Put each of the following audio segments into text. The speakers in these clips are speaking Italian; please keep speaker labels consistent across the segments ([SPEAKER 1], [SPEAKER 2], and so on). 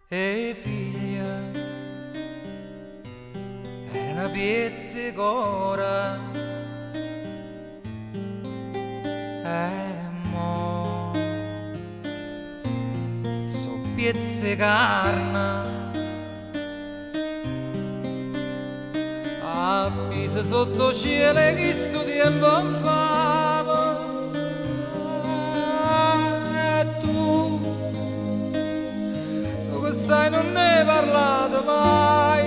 [SPEAKER 1] e figlia è una pizzicora e mo so pizzicarna appisa sotto cielo che sto tempo fava e tu che sai non ne parlate mai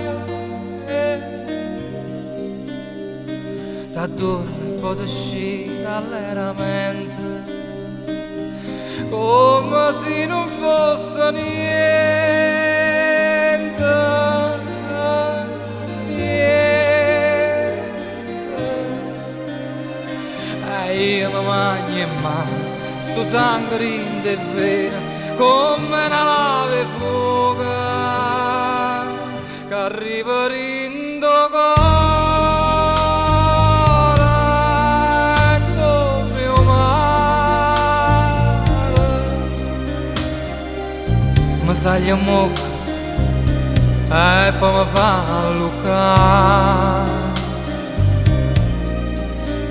[SPEAKER 1] t'addormi e poi uscire allegramente come se non fosse niente, niente. E io mi mangio in mano sto sangue in è vero come una lave fuoca che arriva rindo come un mare mi sale a mucca e poi mi fa luccare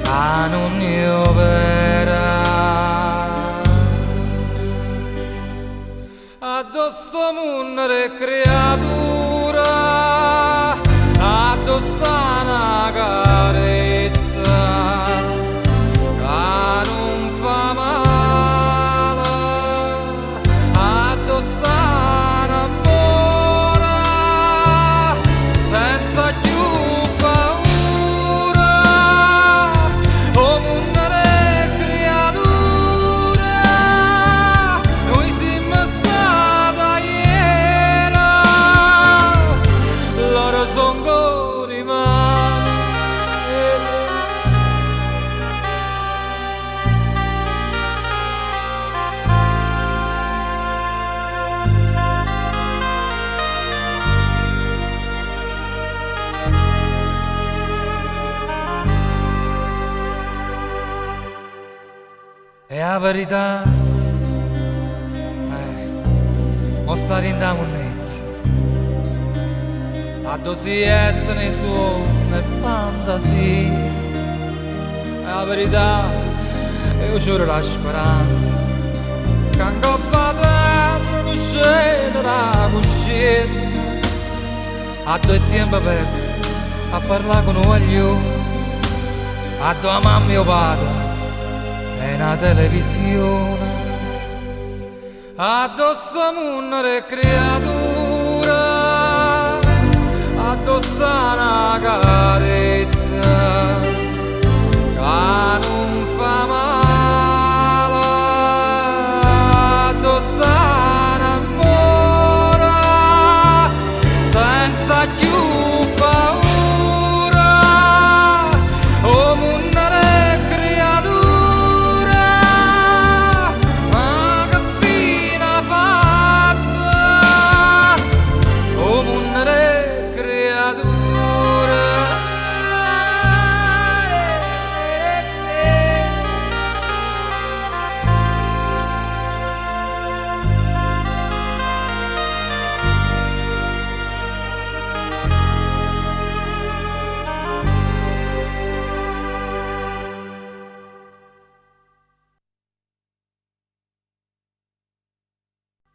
[SPEAKER 1] a non io vera addosso mondo è creatura addosso una carezza che non fa male addosso un amore senza più paura o mondo è creatura noi siamo songo rimane e la verità mo stare in da monnezza a dosietta nei suoni e fantasia è la verità io giuro la speranza che ancora non scende la coscienza a due tempo persi a parlare con un guaglione a tua mamma e mio padre e una televisione addosso mondo è creatura addosso una carezza che